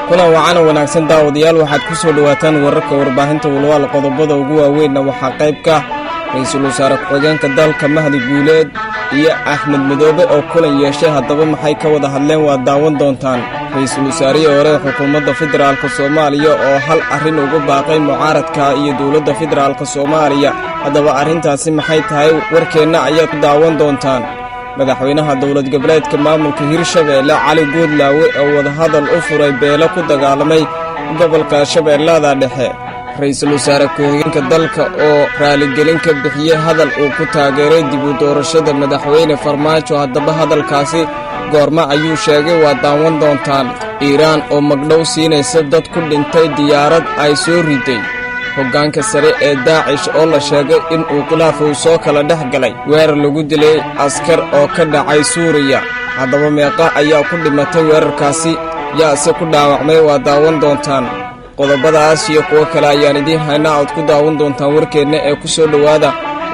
kuna wacana wanaagsan daawadayaal waxaad ku soo dhawaataan wararka warbaahinta walwal qodobada ugu waaweyn waxa qayb ka ra'iisul wasaare ku-xigeenka dalka Mahdi Guuleed iyo Axmed Madoobe oo kulan yeeshay haddaba maxay ka wada hadleen waa daawan doontaan ra'iisul wasaariye hore xukuumadda federaalka Soomaaliya oo hal arrin ugu baaqay mucaaradka iyo dawladda federaalka Soomaaliya haddaba arrintaasi maxay tahay warkeena ayaad daawan doontaan madaxweynaha dawlad goboleedka maamulka Hirshabeelle Cali Guudlaawe oo wada hadal u furay beelo ku dagaalamay gobolka Shabeellada Dhexe ra'iisul wasaare ku-xigeenka dalka oo raaligelin ka bixiyay hadal uu ku taageeray dib u doorashada madaxweyne Farmaajo haddaba hadalkaasi goorma ayuu sheegay waa daawan doontaan Iiraan oo magdhow siinaysa dad ku dhintay diyaarad ay soo riday hoggaanka sare ee Daacish oo la sheegay in uu khilaaf soo kala dhex galay weerar lagu dilay askar oo ka dhacay Suuriya haddaba meeqa ayaa ku dhimatay weerarkaasi yaase ku dhaawacmay waa daawan doontaan qodobadaas iyo kuwa kale ayaan idin haynaa aad ku daawan doontaan warkeena ee ku soo dhawaada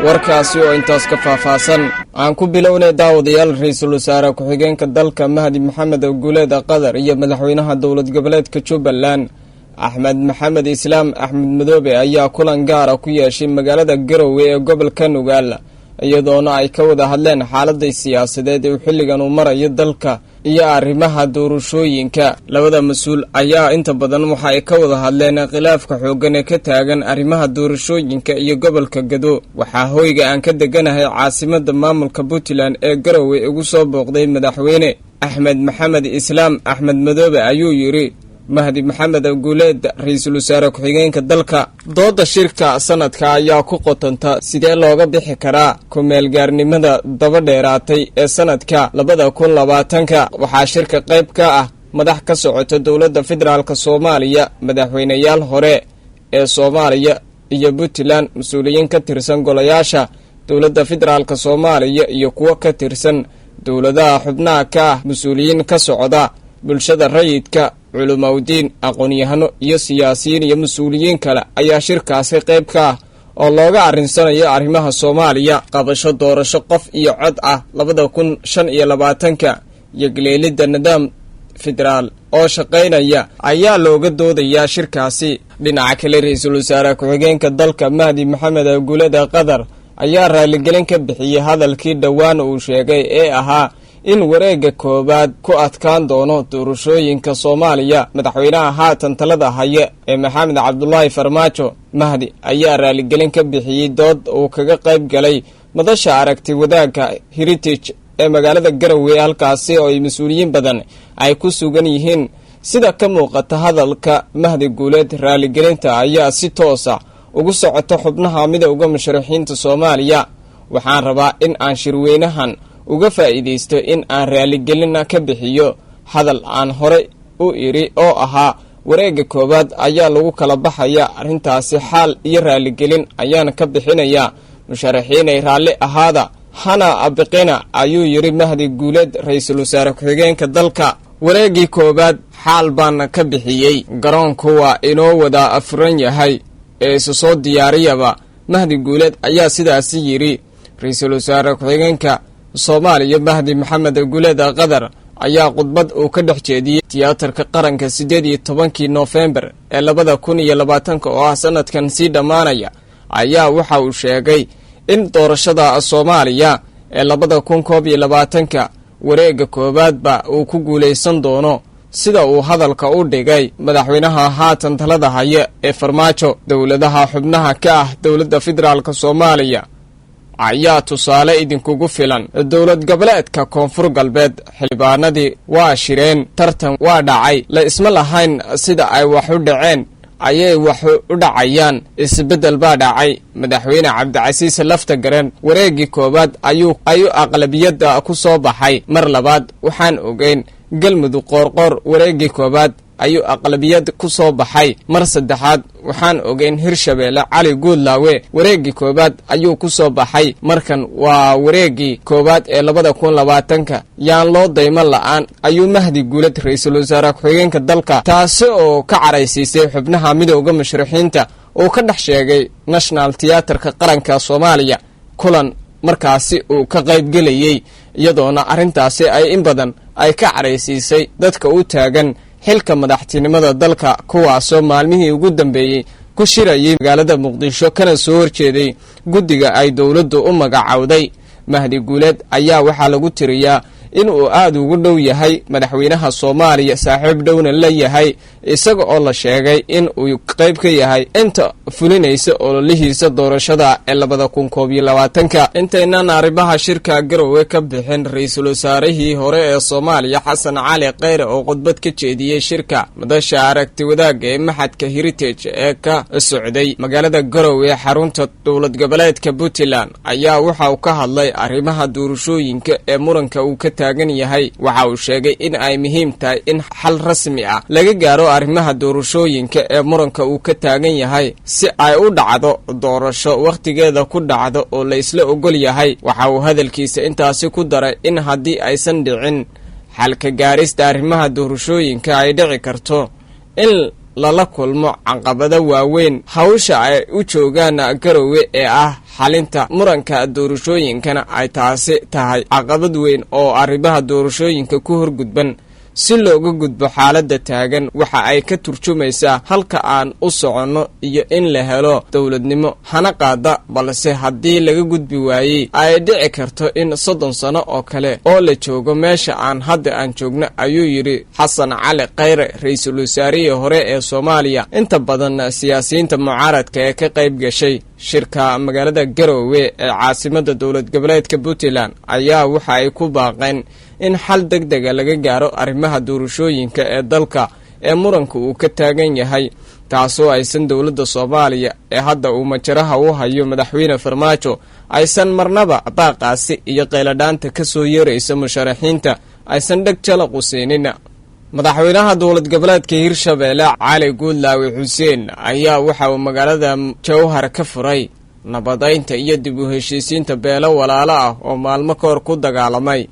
warkaasi oo intaas ka faahfaahsan aan ku bilownay daawadayaal ra'iisul wasaare ku-xigeenka dalka Mahdi Maxamed Guuleed Qadar iyo madaxweynaha dawlad goboleedka Jubbaland Axmed Maxamed Islaam Axmed Madoobe ayaa kulan gaar ah ku yeeshay magaalada Garowe ee gobolka Nugaal iyadoona ay ka wada hadleen xaaladda siyaasadeed ee xilligan uu marayo dalka iyo arrimaha doorashooyinka labada mas'uul ayaa inta badan waxa ay ka wada hadleen khilaafka xooggan ee ka taagan arrimaha doorashooyinka iyo gobolka Gado waxa hoyga aan ka deganahay caasimadda maamulka Puntland ee Garowe ugu soo booqday madaxweyne Axmed Maxamed Islaam Axmed Madoobe ayuu yiri Mahdi Maxamed Guuleed ra'iisul wasaare ku-xigeenka dalka dooda shirka sanadka ayaa ku qotanta sidee looga bixi karaa ku meelgaarnimada daba dheeraatay ee sanadka 2020 waxaa shirka qayb ka ah madax ka socota dawladda federaalka Soomaaliya madaxweynayaal hore ee Soomaaliya iyo Puntland mas'uuliyiin ka tirsan golayaasha dawladda federaalka Soomaaliya iyo kuwa ka tirsan dawladaha xubnaha ka ah mas'uuliyiin ka socda bulshada rayidka culumawdiin aqoon-yahano iyo siyaasiyiin iyo mas'uuliyiin kale ayaa shirkaasi qayb ka ah oo looga arinsanayo arrimaha Soomaaliya qabasho doorasho qof iyo cod ah 2025 iyo galeelida nidaam federaal oo shaqeynaya ayaa looga doodayaa shirkaasi dhinaca kale ra'iisul wasaare ku-xigeenka dalka Mahdi Maxamed Guuleed Qadar ayaa raaligelin ka bixiyay hadalkii dhawaan uu sheegay ee ahaa in wareegga koobaad ku adkaan doono doorashooyinka Soomaaliya madaxweynaha haatan talada haya ee Maxamed Cabdullaahi Farmaajo Mahdi ayaa raaligelin ka bixiyay dood uu kaga qayb galay madasha aragti wadaagga Heritage ee magaalada Garowe halkaasi oo ay mas'uuliyiin badan ay ku sugan yihiin sida ka muuqata hadalka Mahdi Guuleed raaligelinta ayaa si toos ah ugu socota xubnaha midowga musharaxiinta Soomaaliya waxaan rabaa in aan shirweynahan uga faa'iideysto in aan raaligelin ka bixiyo hadal aan hore u iri oo ahaa wareegga koobaad ayaa lagu kala baxaya arrintaasi xal iyo raaligelin ayaan ka bixinaya musharaxiin ay raali ahaada hana abiqina ayuu yiri Mahdi Guuleed ra'iisul wasaare ku-xigeenka dalka wareeggii koobaad xal baan ka bixiyay garoonku waa inoo wada afuran yahay ee soo diyaariyaba Mahdi Guuleed ayaa sidaas yiri ra'iisul wasaare ku-xigeenka Soomaaliya Mahdi Maxamed Guuleed Qadar ayaa khudbad uu ka dhex jeediyay tiyaatarka qaranka 18 November ee 2020 oo ah sanadkan sii dhamaanaya ayaa waxa uu sheegay in doorashada Soomaaliya ee 2020 wareegga koobaadba uu ku guuleysan doono sida uu hadalka u dhigay madaxweynaha haatan talada haya ee Farmaajo dawladaha xubnaha ka ah dawladda federaalka Soomaaliya ayaa tusaale idinkugu filan dawlad goboleedka koonfur galbeed xildhibaanadii waa shireen tartan waa dhacay la isma lahayn sida ay wax u dhaceen ayay wax u dhacayaan isbedel baa dhacay madaxweyne Cabdicasiis Laftagareen wareeggii koobaad ayuu aqlabiyada ku soo baxay mar labaad waxaan ogeyn galmudug qoorqoor wareeggii koobaad ayuu aqlabiyad ku soo baxay mar saddexaad waxaan ogeyn Hirshabeelle Cali Guudlaawe wareeggii koobaad ayuu ku soo baxay markan waa wareeggii koobaad ee 2020 yaan loo dayman la'aan ayuu Mahdi Guuleed ra'iisul wasaare ku-xigeenka dalka taasi oo ka caraysiisay xubnaha midowga musharaxiinta oo ka dhex sheegay National Theatre-ka qaranka Soomaaliya kulan markaasi uu ka qayb galayay iyadoona arrintaasi ay in badan ay ka caraysiisay dadka u taagan xilka madaxtinimada dalka kuwaasoo maalmihii ugu dambeeyey ku shirayay magaalada muqdisho kana soo horjeeday guddiga ay dowladdu u magacowday. Mahdi Guuleed ayaa waxaa lagu tiriyaa in uu aad ugu dhow yahay madaxweynaha Soomaaliya, saaxiib dhowna la yahay, isaga oo la sheegay in uu qayb ka yahay inta fulinaysa ololihiisa doorashada ee 2021. Intaynaan arrimaha shirka Garowe ka bixin, ra'iisul wasaarihii hore ee Soomaaliya Xasan Cali Khayre oo khudbad ka jeediyay shirka madasha aragti wadaagga ee Maxadka Heritage ee ka socday magaalada Garowe ee xarunta dowlad goboleedka Puntland ayaa waxa uu ka hadlay arrimaha doorashooyinka ee muranka uu ka taagan yahay. Waxa uu sheegay in ay muhiim tahay in xal rasmi ah laga gaaro arrimaha doorashooyinka ee muranka uu ka taagan yahay si ay u dhacdo doorasho waqtigeeda ku dhacdo oo la isla ogol yahay. Waxa uu hadalkiisa intaasi ku daray in haddii aysan dhicin xalka gaarista arrimaha doorashooyinka ay dhici karto in lala kulmo caqabado waaweyn. Hawsha ay u joogaan Garowe ee ah xalinta muranka doorashooyinkana ay taasi tahay caqabad weyn oo arrimaha doorashooyinka ku horgudban. Si looga gudbo xaaladda taagan, waxa ay ka turjumaysaa halka aan u soconno iyo in la helo dowladnimo hana qaada, balse haddii laga gudbi waayey ay dhici karto in 30 sano oo kale oo la joogo meesha aan hadda joogno, ayuu yidhi Xasan Cali Khayre, ra'iisul wasaarihii hore ee Soomaaliya. Inta badan siyaasiyiinta mucaaradka ee ka qayb gashay shirka magaalada Garowe ee caasimada dowlad goboleedka Puntland ayaa waxa ay ku baaqeen in xal degdeg ah laga gaaro arrimaha doorashooyinka ee dalka ee muranka uu ka taagan yahay, taasoo aysan dowladda Soomaaliya ee hadda uu majaraha u hayo madaxweyne Farmaajo aysan marnaba baaqaasi iyo qeyladhaanta ka soo yeeraysa musharaxiinta aysan dheg jalaq u siinin. madaxweynaha dowlad goboleedka Hirshabelle Cali Guudlaawe Xuseen ayaa waxa uu magaalada Jowhar ka furay nabadaynta iyo dib u heshiisiinta beelo walaalo ah oo maalmo ka hor ku dagaalamay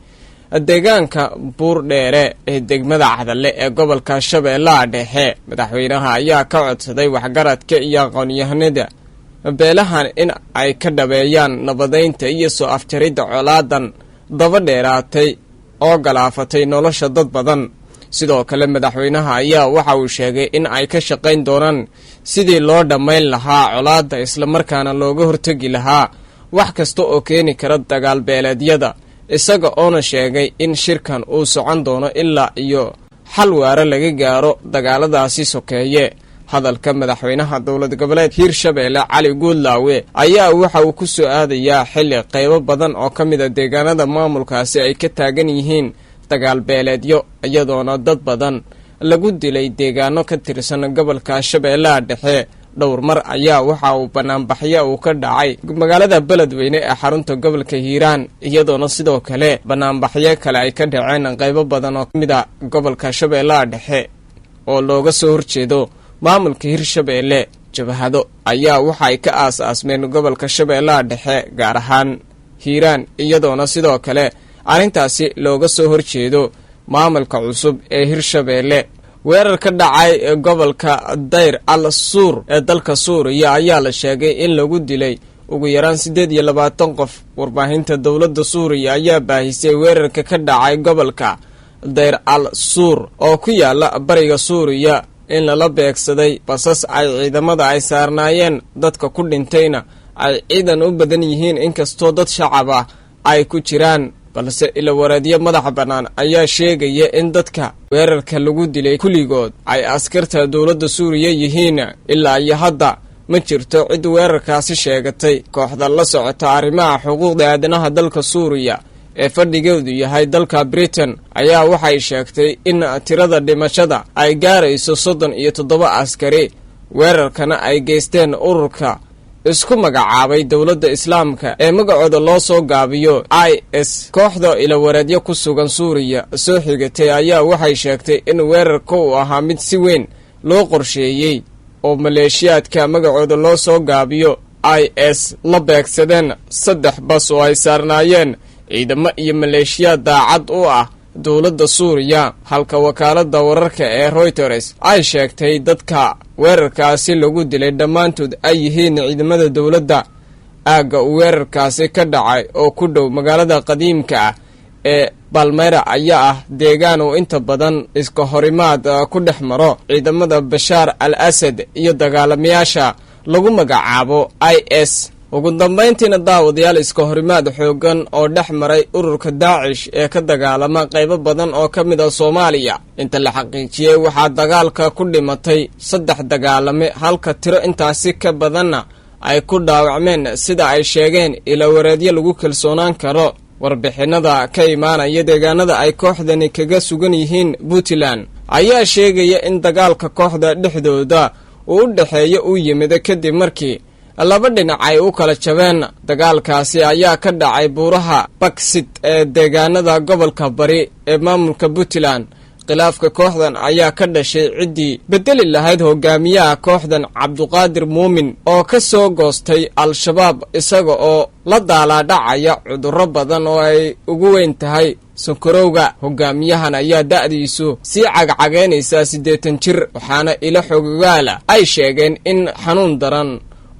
deegaanka Buurdheere ee degmada Cadalle ee gobolka Shabeellaha Dhexe. Madaxweynaha ayaa ka codsaday waxgaradka iyo aqoon-yahanada beelahan in ay ka dhabeeyaan nabadaynta iyo soo afjaridda colaadan daba dheeraatay oo galaafatay nolosha dad badan. Sidoo kale madaxweynaha ayaa waxa uu sheegay in ay ka shaqayn doonaan sidii loo dhammayn lahaa colaadda isla markaana looga hortagi lahaa wax kasta oo keeni kara dagaal beeleedyada, isaga oona sheegay in shirkan uu socon doono ilaa iyo xal waara laga gaaro dagaaladaasi sokeeye. hadalka madaxweynaha dowlad goboleed Hirshabelle Cali Guudlaawe ayaa waxa uu ku soo aadayaa xilli qaybo badan oo ka mid ah deegaanada maamulkaasi ay ka taagan yihiin dagaal beeleedyo, iyadoona dad badan lagu dilay deegaano ka tirsan gobolka Shabeellaha Dhexe. dhowr mar ayaa waxa uu banaanbaxyo uu ka dhacay magaalada Beledweyne ee xarunta gobolka Hiiraan, iyadoona sidoo kale banaanbaxyo kale ay ka dhaceen qaybo badan oo kamid ah gobolka Shabeellaha Dhexe oo looga soo horjeedo maamulka Hirshabelle. jabhado ayaa waxa ay ka aasaasmeen gobolka Shabeellaha Dhexe gaar ahaan Hiiraan, iyadoona sidoo kale arrintaasi looga soo horjeedo maamulka cusub ee Hirshabelle. weerar ka dhacay gobolka Dayr al-Suur ee dalka Suuriya ayaa la sheegay in lagu dilay ugu yaraan 28 qof. warbaahinta dowladda Suuriya ayaa baahisay weerarka ka dhacay gobolka Dayr al-Suur oo ku yaala bariga Suuriya in lala beegsaday basas ay ciidamada ay saarnaayeen. dadka ku dhintayna ay ciidan u badan yihiin, inkastoo dad shacab ah ay ku jiraan, balse ila wareedyo madax bannaan ayaa sheegaya in dadka weerarka lagu dilay kulligood ay askarta dowladda Suuriya yihiin. ilaa iyo hadda ma jirto cid weerarkaasi sheegatay. kooxda la socota arrimaha xuquuqda aadanaha dalka Suuriya ee fadhigeedu yahay dalka Britain ayaa waxay sheegtay in tirada dhimashada ay gaarayso 37 askari. weerarkana ay geysteen ururka isku magacaabay dowladda Islaamka ee magacooda loo soo gaabiyo IS. kooxda ila wareedyo ku sugan Suuriya soo xigatay ayaa waxay sheegtay in weerarka uu ahaa mid si weyn loo qorsheeyay oo maleeshiyaadka magacooda loo soo gaabiyo IS la beegsadeen 3 bas oo ay saarnaayeen ciidamo iyo maleeshiyaad daacad u ah dowladda Suuriya, halka wakaaladda wararka ee Reuters ay sheegtay dadka weerarkaasi lagu dilay dhammaantood ay yihiin ciidamada dowladda. aagga weerarkaasi ka dhacay oo ku dhow magaalada qadiimka ah ee balmeyra ayaa ah deegaan uu inta badan iska horimaad ku dhex maro ciidamada bashaar al asad iyo dagaalamayaasha lagu magacaabo IS. ugu dambayntiina daawadayaal iska horimaad xoogan oo dhex maray ururka daacish ee ka dagaalama qaybo badan oo ka mid ah Soomaaliya. inta la xaqiijiyay waxaa dagaalka ku dhimatay 3 dagaalame halka tiro intaasi ka badanna ay ku dhaawacmeen sida ay sheegeen ila wareedyo lagu kalsoonaan karo. warbixinada ka imaanaya deegaanada ay kooxdani kaga sugan yihiin Puntland ayaa sheegaya in dagaalka kooxda dhexdooda uu u dhaxeeyo uu yimid kadib markii laba dhinac ay u kala jabeen. dagaalkaasi ayaa ka dhacay buuraha Baksid ee deegaanada gobolka bari ee maamulka Puntland. khilaafka kooxdan ayaa ka dhashay ciddii bedeli lahayd hogaamiyaha kooxdan Cabduqaadir Muumin oo ka soo goostay al-shabaab isaga oo la daalaadhacaya cudurro badan oo ay ugu weyn tahay sonkorowga. hogaamiyahan ayaa da'diisu sii cagcageynaysa 80 jir, waxaana ila xogaala ay sheegeen in xanuun daran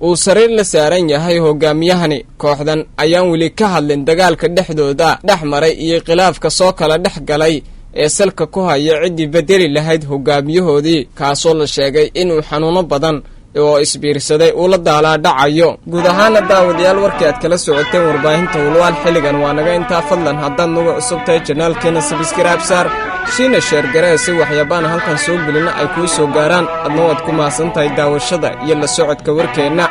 uu sariir la saaran yahay hogaamiyahani. kooxdan ayaan weli ka hadlin dagaalka dhexdooda dhex maray iyo khilaafka soo kala dhex galay ee salka ku haya ciddii bedeli lahayd hogaamiyahoodii, kaasoo la sheegay inuu xanuuno badan oo isbiirsaday uu la daalaadhacayo. guud ahaana daawadayaal warkii aad kala socoteen warbaahinta Walwaal xilligan waa naga intaa. fadlan haddaad nagu cusub tahay janaalkeena subscribe saar, siina sheer garee si waxyaabaana halkan soo gelina ay kuu soo gaaraan. adna waad ku mahadsan tahay daawashada iyo la socodka warkeenna.